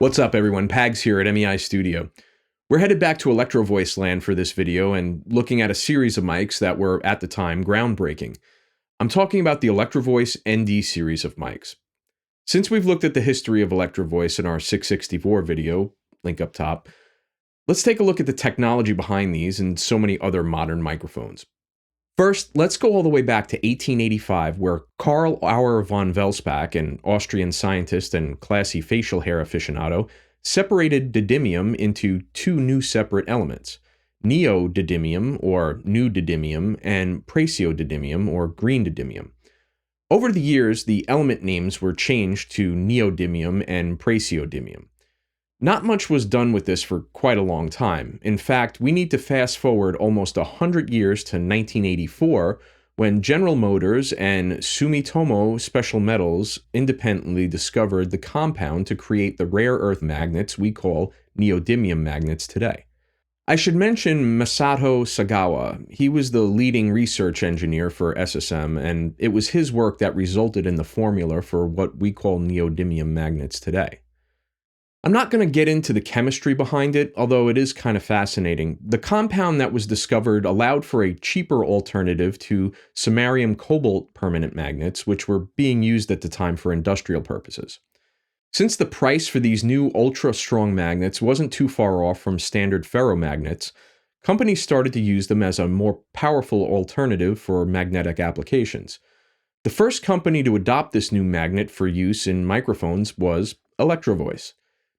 What's up everyone, Pags here at MEI Studio. We're headed back to Electro-Voice land for this video and looking at a series of mics that were, at the time, groundbreaking. I'm talking about the Electro-Voice ND series of mics. Since we've looked at the history of Electro-Voice in our 664 video, link up top, let's take a look at the technology behind these and so many other modern microphones. First, let's go all the way back to 1885, where Karl Auer von Welsbach, an Austrian scientist and classy facial hair aficionado, separated didymium into two new separate elements, neodymium, or new didymium, and praseodymium, or green didymium. Over the years, the element names were changed to neodymium and praseodymium. Not much was done with this for quite a long time. In fact, we need to fast forward almost 100 years to 1984, when General Motors and Sumitomo Special Metals independently discovered the compound to create the rare earth magnets we call neodymium magnets today. I should mention Masato Sagawa. He was the leading research engineer for SSM, and it was his work that resulted in the formula for what we call neodymium magnets today. I'm not going to get into the chemistry behind it, although it is kind of fascinating. The compound that was discovered allowed for a cheaper alternative to samarium cobalt permanent magnets, which were being used at the time for industrial purposes. Since the price for these new ultra-strong magnets wasn't too far off from standard ferromagnets, companies started to use them as a more powerful alternative for magnetic applications. The first company to adopt this new magnet for use in microphones was Electro-Voice.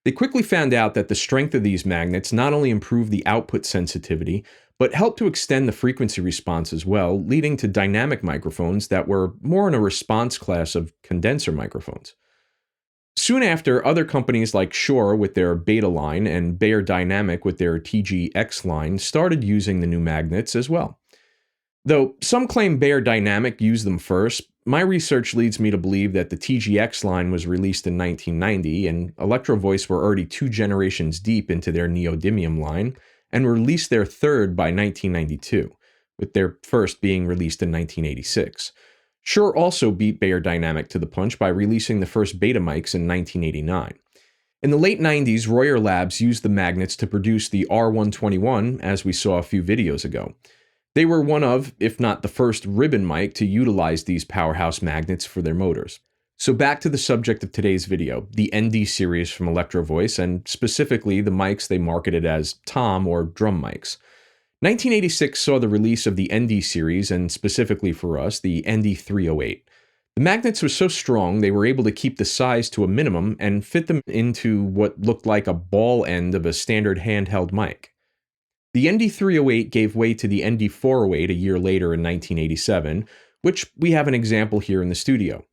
They quickly found out that the strength of these magnets not only improved the output sensitivity, but helped to extend the frequency response as well, leading to dynamic microphones that were more in a response class of condenser microphones. Soon after, other companies like Shure with their Beta line and Bayer Dynamic with their TGX line started using the new magnets as well. Though some claim Bayer Dynamic used them first, my research leads me to believe that the TGX line was released in 1990 and Electro-Voice were already 2 generations deep into their neodymium line and released their third by 1992, with their first being released in 1986. Shure also beat Bayer Dynamic to the punch by releasing the first Beta mics in 1989. In the late 90s, Royer Labs used the magnets to produce the R121, as we saw a few videos ago. They were one of, if not the first ribbon mic to utilize these powerhouse magnets for their motors. So back to the subject of today's video, the ND series from Electro-Voice, and specifically the mics they marketed as tom or drum mics. 1986 saw the release of the ND series, and specifically for us, the ND308. The magnets were so strong they were able to keep the size to a minimum and fit them into what looked like a ball end of a standard handheld mic. The ND308 gave way to the ND408 a year later in 1987, which we have an example here in the studio.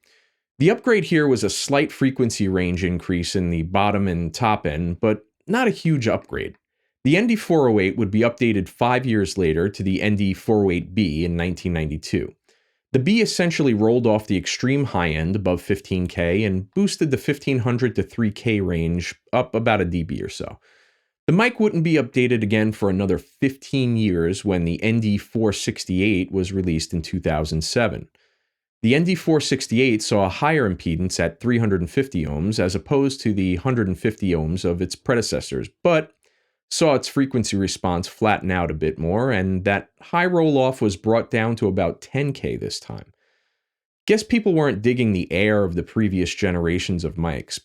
The upgrade here was a slight frequency range increase in the bottom and top end, but not a huge upgrade. The ND408 would be updated 5 years later to the ND408B in 1992. The B essentially rolled off the extreme high end above 15K and boosted the 1500 to 3K range up about a dB or so. The mic wouldn't be updated again for another 15 years when the ND468 was released in 2007. The ND468 saw a higher impedance at 350 ohms as opposed to the 150 ohms of its predecessors, but saw its frequency response flatten out a bit more, and that high roll-off was brought down to about 10K this time. Guess people weren't digging the air of the previous generations of mics.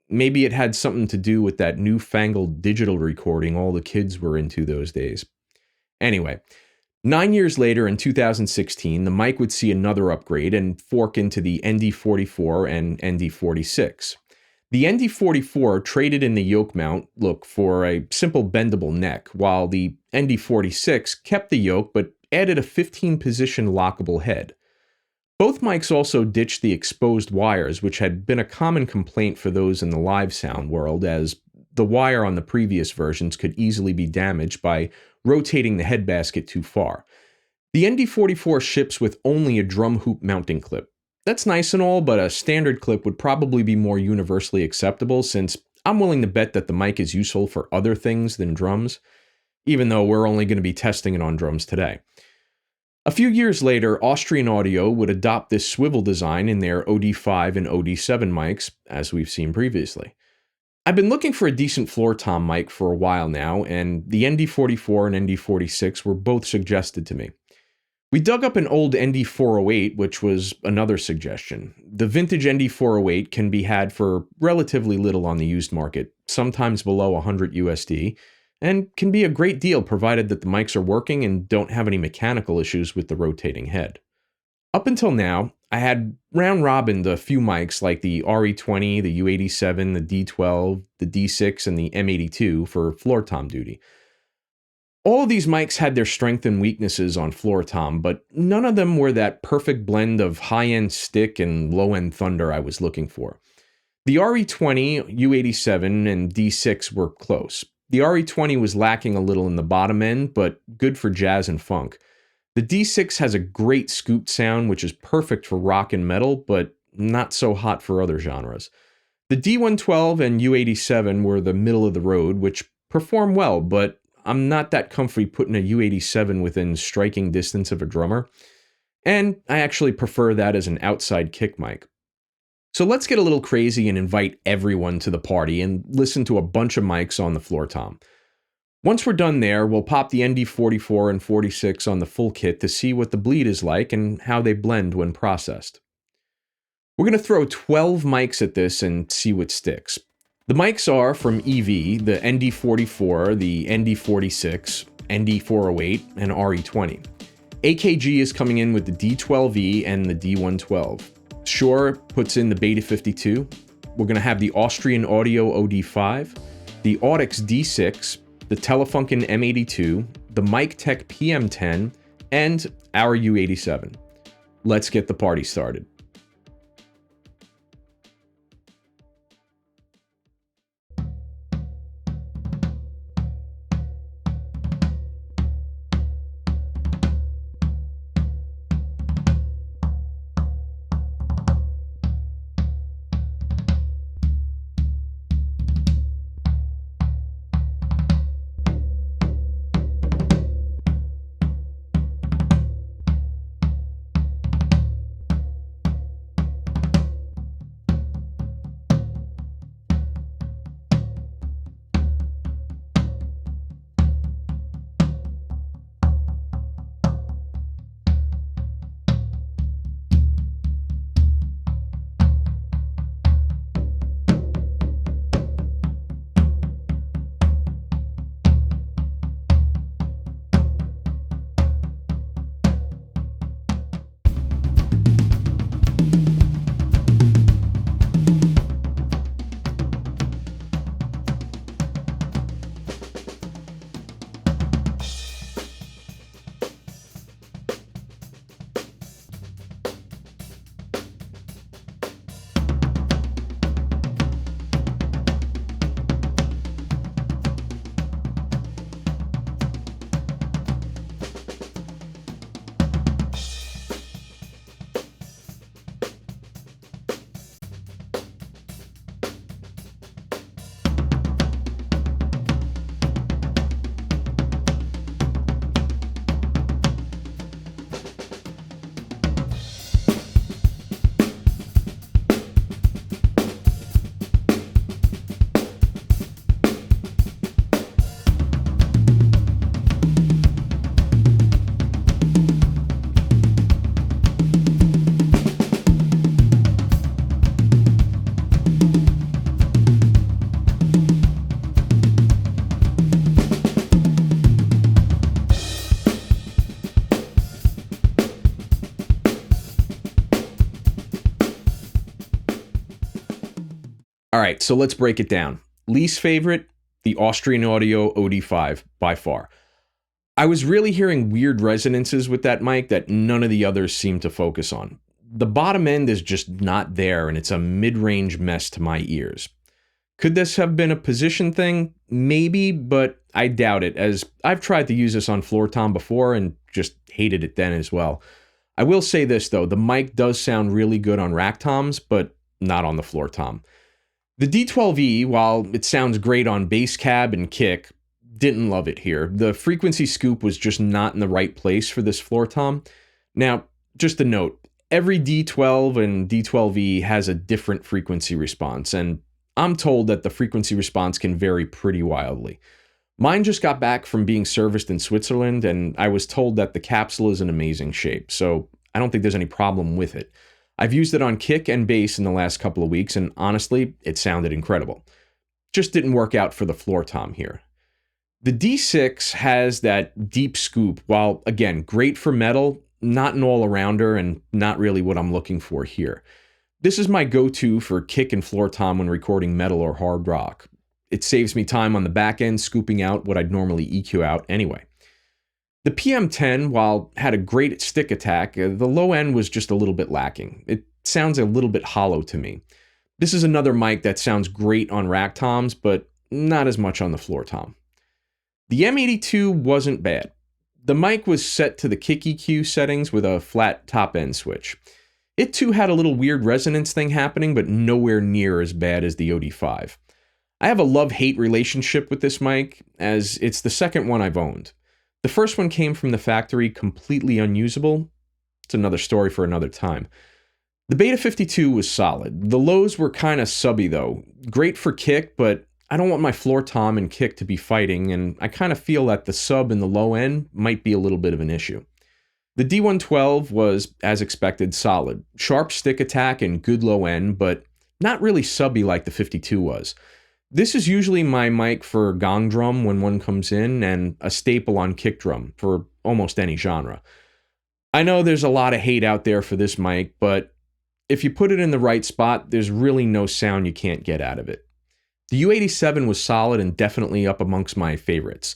Maybe it had something to do with that newfangled digital recording all the kids were into those days. Anyway, 9 years later in 2016, the mic would see another upgrade and fork into the ND44 and ND46. The ND44 traded in the yoke mount look for a simple bendable neck, while the ND46 kept the yoke but added a 15-position lockable head. Both mics also ditched the exposed wires, which had been a common complaint for those in the live sound world, as the wire on the previous versions could easily be damaged by rotating the head basket too far. The ND44 ships with only a drum hoop mounting clip. That's nice and all, but a standard clip would probably be more universally acceptable, since I'm willing to bet that the mic is useful for other things than drums, even though we're only going to be testing it on drums today. A few years later, Austrian Audio would adopt this swivel design in their OD5 and OD7 mics, as we've seen previously. I've been looking for a decent floor tom mic for a while now, and the ND44 and ND46 were both suggested to me. We dug up an old ND408, which was another suggestion. The vintage ND408 can be had for relatively little on the used market, sometimes below 100 USD, and can be a great deal provided that the mics are working and don't have any mechanical issues with the rotating head. Up until now, I had round-robined a few mics like the RE20, the U87, the D12, the D6, and the M82 for floor tom duty. All of these mics had their strengths and weaknesses on floor tom, but none of them were that perfect blend of high-end stick and low-end thunder I was looking for. The RE20, U87, and D6 were close. The RE20 was lacking a little in the bottom end, but good for jazz and funk. The D6 has a great scooped sound, which is perfect for rock and metal, but not so hot for other genres. The D112 and U87 were the middle of the road, which perform well, but I'm not that comfy putting a U87 within striking distance of a drummer, and I actually prefer that as an outside kick mic. So let's get a little crazy and invite everyone to the party and listen to a bunch of mics on the floor tom. Once we're done there, we'll pop the ND44 and 46 on the full kit to see what the bleed is like and how they blend when processed. We're going to throw 12 mics at this and see what sticks. The mics are from EV, the ND44, the ND46, ND408, and RE20. AKG is coming in with the D12E and the D112. Shure puts in the Beta 52. We're going to have the Austrian Audio OD5, the Audix D6, the Telefunken M82, the Mic Tech PM10, and our U87. Let's get the party started. All right, so let's break it down. Least favorite, the Austrian Audio OD5, by far. I was really hearing weird resonances with that mic that none of the others seem to focus on. The bottom end is just not there, and it's a mid-range mess to my ears. Could this have been a position thing? Maybe, but I doubt it, as I've tried to use this on floor tom before and just hated it then as well. I will say this though, the mic does sound really good on rack toms, but not on the floor tom. The D12E, while it sounds great on bass cab and kick, didn't love it here. The frequency scoop was just not in the right place for this floor tom. Now, just a note, every D12 and D12E has a different frequency response, and I'm told that the frequency response can vary pretty wildly. Mine just got back from being serviced in Switzerland, and I was told that the capsule is in amazing shape, so I don't think there's any problem with it. I've used it on kick and bass in the last couple of weeks, and honestly, it sounded incredible. Just didn't work out for the floor tom here. The D6 has that deep scoop, while again, great for metal, not an all-arounder and not really what I'm looking for here. This is my go-to for kick and floor tom when recording metal or hard rock. It saves me time on the back end scooping out what I'd normally EQ out anyway. The PM10, while had a great stick attack, the low end was just a little bit lacking. It sounds a little bit hollow to me. This is another mic that sounds great on rack toms, but not as much on the floor tom. The M82 wasn't bad. The mic was set to the kick EQ settings with a flat top end switch. It too had a little weird resonance thing happening, but nowhere near as bad as the OD5. I have a love-hate relationship with this mic, as it's the second one I've owned. The first one came from the factory completely unusable. It's another story for another time. The Beta 52 was solid. The lows were kind of subby though. Great for kick, but I don't want my floor tom and kick to be fighting, and I kind of feel that the sub and the low end might be a little bit of an issue. The D112 was, as expected, solid. Sharp stick attack and good low end, but not really subby like the 52 was. This is usually my mic for gong drum when one comes in, and a staple on kick drum for almost any genre. I know there's a lot of hate out there for this mic, but if you put it in the right spot, there's really no sound you can't get out of it. The U87 was solid and definitely up amongst my favorites.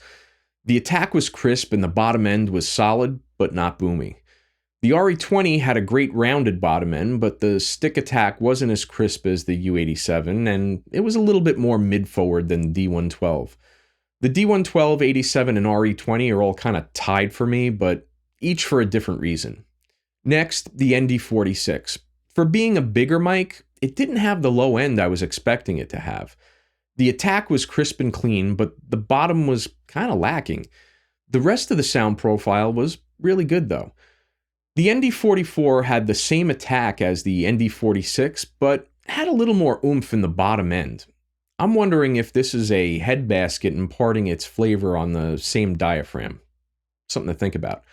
The attack was crisp and the bottom end was solid, but not boomy. The RE20 had a great rounded bottom end, but the stick attack wasn't as crisp as the U87, and it was a little bit more mid-forward than the D112. The D112, 87, and RE20 are all kind of tied for me, but each for a different reason. Next, the ND46. For being a bigger mic, it didn't have the low end I was expecting it to have. The attack was crisp and clean, but the bottom was kind of lacking. The rest of the sound profile was really good though. The ND44 had the same attack as the ND46, but had a little more oomph in the bottom end. I'm wondering if this is a head basket imparting its flavor on the same diaphragm. Something to think about.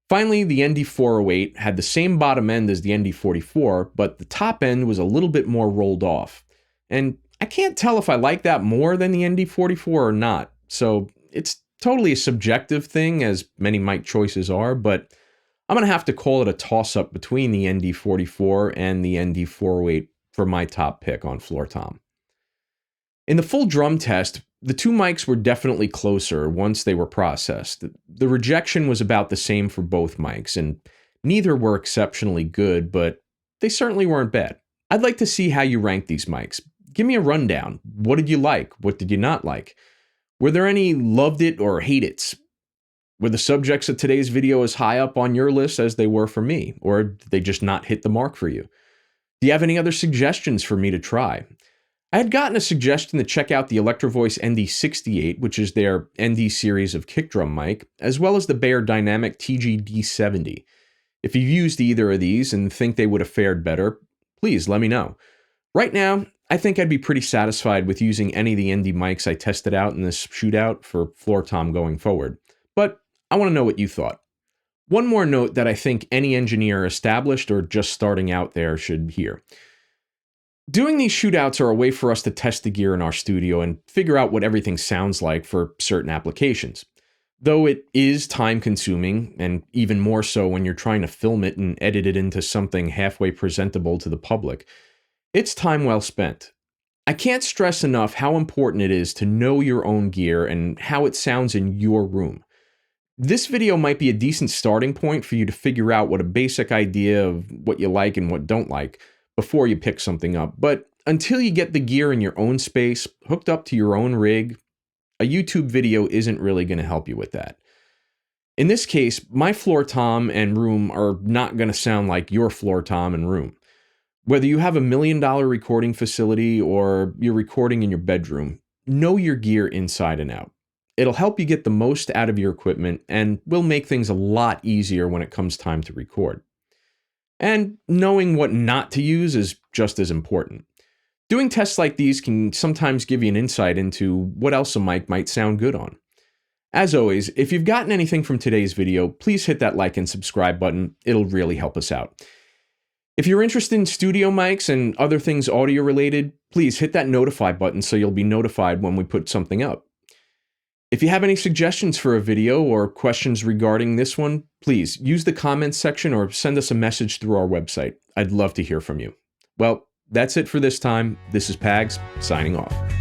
Finally, the ND408 had the same bottom end as the ND44, but the top end was a little bit more rolled off. And I can't tell if I like that more than the ND44 or not, so it's totally a subjective thing, as many mic choices are, but I'm going to have to call it a toss-up between the ND44 and the ND408 for my top pick on floor tom. In the full drum test, the two mics were definitely closer once they were processed. The rejection was about the same for both mics, and neither were exceptionally good, but they certainly weren't bad. I'd like to see how you rank these mics. Give me a rundown. What did you like? What did you not like? Were there any loved it or hate it's? Were the subjects of today's video as high up on your list as they were for me, or did they just not hit the mark for you? Do you have any other suggestions for me to try? I had gotten a suggestion to check out the Electro-Voice ND68, which is their ND series of kick drum mic, as well as the Bayer Dynamic TG-D70. If you've used either of these and think they would have fared better, please let me know. Right now, I think I'd be pretty satisfied with using any of the ND mics I tested out in this shootout for floor tom going forward, but I want to know what you thought. One more note that I think any engineer established or just starting out there should hear. Doing these shootouts are a way for us to test the gear in our studio and figure out what everything sounds like for certain applications. Though it is time consuming, and even more so when you're trying to film it and edit it into something halfway presentable to the public, it's time well spent. I can't stress enough how important it is to know your own gear and how it sounds in your room. This video might be a decent starting point for you to figure out what a basic idea of what you like and what don't like before you pick something up, but until you get the gear in your own space, hooked up to your own rig, a YouTube video isn't really going to help you with that. In this case, my floor tom and room are not going to sound like your floor tom and room. Whether you have $1 million recording facility or you're recording in your bedroom, know your gear inside and out. It'll help you get the most out of your equipment and will make things a lot easier when it comes time to record. And knowing what not to use is just as important. Doing tests like these can sometimes give you an insight into what else a mic might sound good on. As always, if you've gotten anything from today's video, please hit that like and subscribe button. It'll really help us out. If you're interested in studio mics and other things audio related, please hit that notify button so you'll be notified when we put something up. If you have any suggestions for a video or questions regarding this one, please use the comments section or send us a message through our website. I'd love to hear from you. Well, that's it for this time. This is Pags, signing off.